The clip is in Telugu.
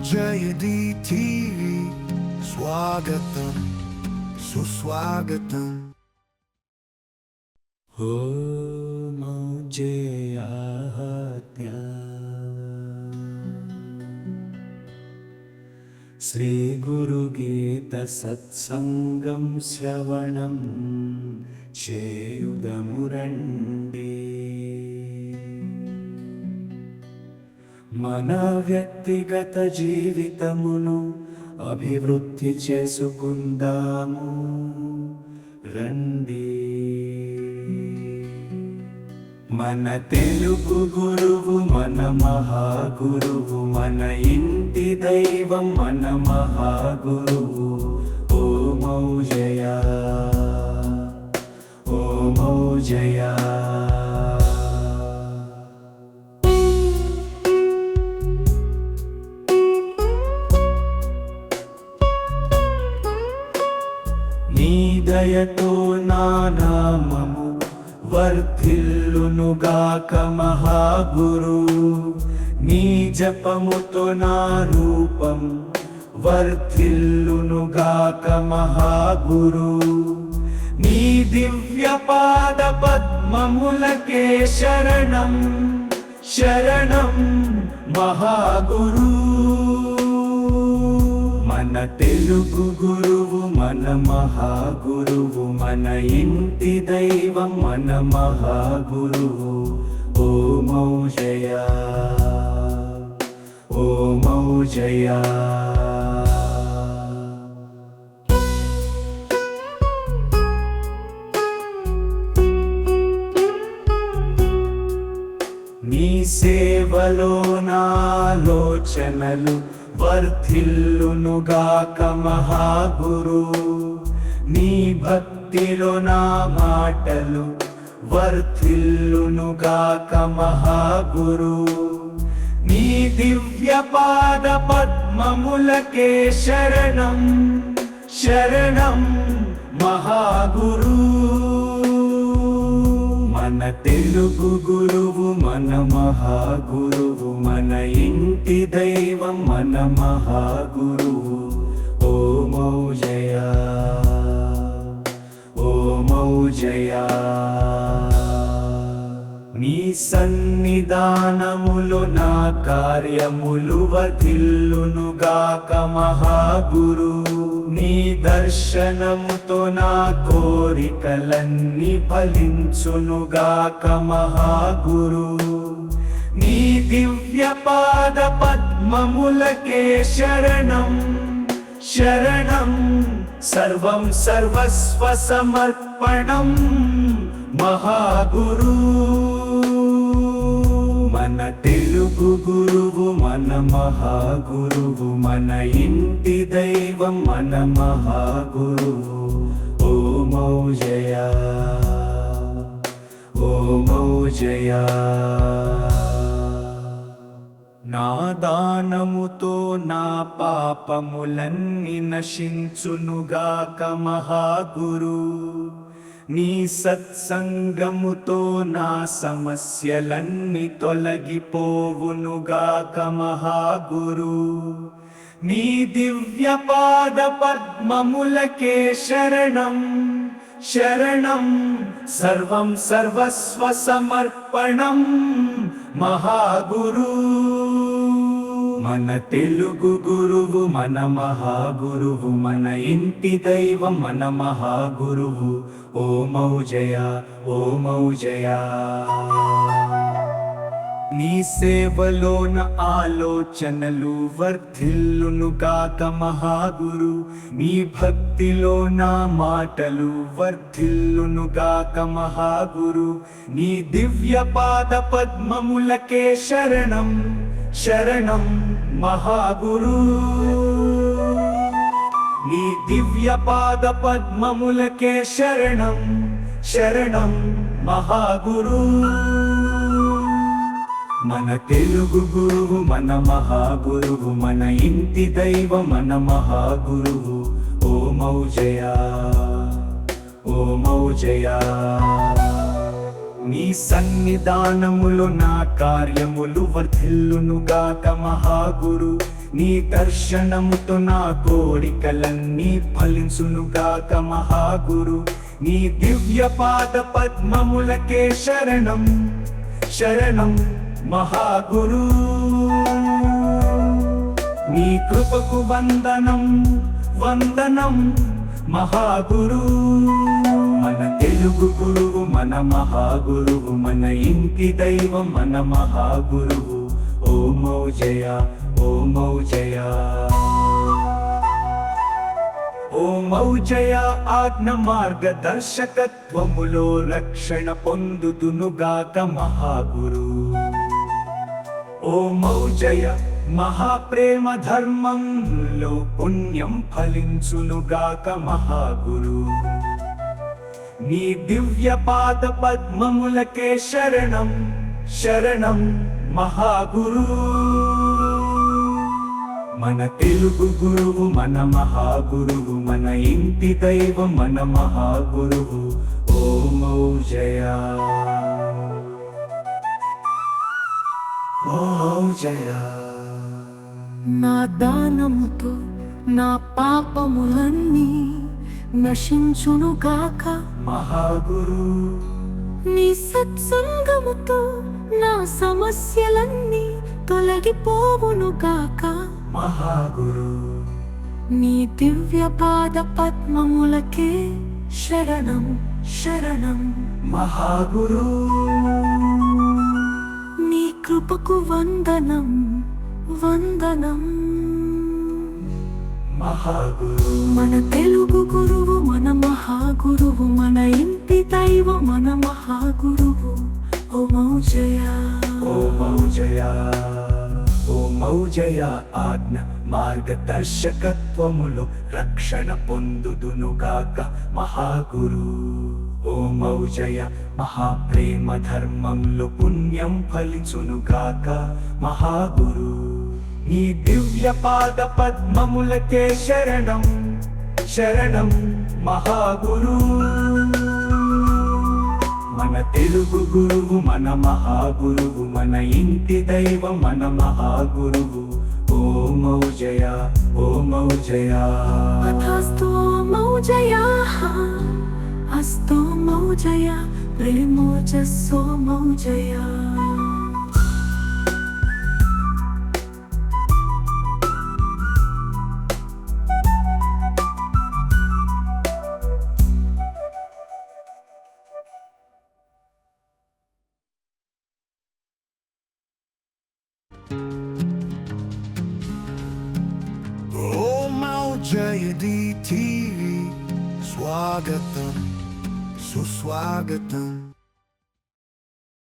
Aumaujaya DTV, Swagatam, Suswagatam. Aumaujaya Shri Gurugeeta Satsangam Shravanam Cheyudamurandi. మన వ్యక్తిగత జీవితమును అభివృద్ధి చేసుకుందాము రండి. మన తెలుగు గురువు మన మహాగురువు, మన ఇంటి దైవం మన మహాగురువు. ఓమౌజయ ఓమౌజయ. నీ దయతో నా నామము వర్ధిల్లునుగాక మహాగురు, నీ జపముతో నా రూపం వర్ధిల్లునుగాక మహాగురు. నీ దివ్య పాద పద్మములకే శరణం శరణం మహాగురు. మన తెలుగు గురువు మన మహాగురువు, మన ఇంటి దైవం మన మహాగురువు. ఓమౌజయ ఓమౌజయ. నీ సేవలో నా ఆలోచనలు వర్ధిల్లునుగాక మహాగురు, నీ భక్తిలో నా మాటలు వర్ధిల్లునుగాక మహాగురు. నీ దివ్య పాద పద్మములకే శరణం శరణం మహాగురు. మన తెలుగు గురువు మన మహాగురువు, మన ఇంటి దైవం మన మహాగురువు. ఓమౌజయ ఓమౌజయ. నీ సన్నిధానములో నా కార్యములు వర్ధిల్లునుగాక మహాగురు, నీ దర్శనముతో నా కోరికలన్నీ ఫలించునుగాక మహాగురు. నీ దివ్య పాద పద్మములకే శరణం శరణం సర్వం సర్వస్వ సమర్పణం మహాగురు. మన తెలుగు గురువు మన మహాగురువు, మన ఇంటి దైవం మన మహాగురువు. ఓమౌజయ ఓమౌజయ. నా దానముతో నా పాపములన్నీ నశించునుగాక మహాగురు, నీ సత్సంగముతో నా సమస్యలన్నీ తొలగిపోవునుగాక మహాగురు. నీ దివ్య పాద పద్మములకే శరణం శరణం సర్వం సర్వస్వ సమర్పణం మహాగురు. మన తెలుగు గురువు మన మహాగురువు, మన ఇంటి దైవం మన మహాగురువు. ఓమౌజయ ఓమౌజయ. నీ సేవలోన ఆలోచనలు వర్ధిల్లునుగాక మహాగురు, నీ భక్తిలో నా మాటలు వర్ధిల్లునుగాక మహాగురు. నీ దివ్య పాద పద్మములకే శరణం శరణం మహాగురు. నీ దివ్య పాద పద్మములకే శరణం శరణం మహాగురు. మన తెలుగు గురువు మన మహాగురువు, మన ఇంటి దైవం మన మహాగురువు. ఓమౌజయ ఓమౌజయ. నీ సన్నిధానములో నా కార్యములు వర్ధిల్లునుగాక మహాగురు, నీ దర్శనముతో నా కోరికలన్నీ ఫలించునుగాక మహాగురు. నీ దివ్య పాద పద్మములకే శరణం శరణం మహాగురు. నీ కృపకు వందనం వందనం మహాగురు. మన తెలుగు గురువు మన మహాగురువు, మన ఇంటి దైవం మన మహాగురువు. ఓమౌజయ ఓమౌజయ ఓమౌజయ. ఆజ్ఞ మార్గదర్శకత్వములో రక్షణ పొందుదునుగాక మహాగురు. ఓమౌజయ మహాప్రేమ ధర్మంలో పుణ్యం ఫలించునుగాక మహాగురు. నీ దివ్య పాద పద్మములకే శరణం శరణం మహాగురు. మన తెలుగు గురువు మన మహాగురువు, మన ఇంటి దైవం మన మహాగురువు. ఓమౌజయ ఓమౌజయ. నా దానముతో నా పాపములన్నీ నశించునుగాక మహాగురు. నీ సత్సంగముతో నా సమస్యలన్నీ తొలగిపోవునుగాక మహాగురు. నీ దివ్య పాద పద్మములకే శరణం శరణం మహాగురు. నీ కృపకు వందనం వందనం మహాగురు. మన తెలుగు గురువు మన మహాగురువు, మన ఇంటి దైవం మన మహాగురువు. ఓమౌజయ ఓమౌజయ ఓమౌజయ. ఆజ్ఞ మార్గదర్శకత్వములో రక్షణ పొందుదునుగాక మహాగురు. ఓమౌజయ మహాప్రేమ ధర్మంలో పుణ్యం ఫలించునుగాక మహాగురు. నీ దివ్య పాద పద్మములకే శరణం శరణం మహాగురు. మన తెలుగు గురువు మన మహాగురువు, మన ఇంటి దైవం మన మహాగురువు. ఓమౌజయ ఓమౌజయ అస్తు ఓమౌజయ అస్తు ఓమౌజయ ప్రేమోజస్సోమౌజయ. Aumaujaya DTV Swagatam Suswagatam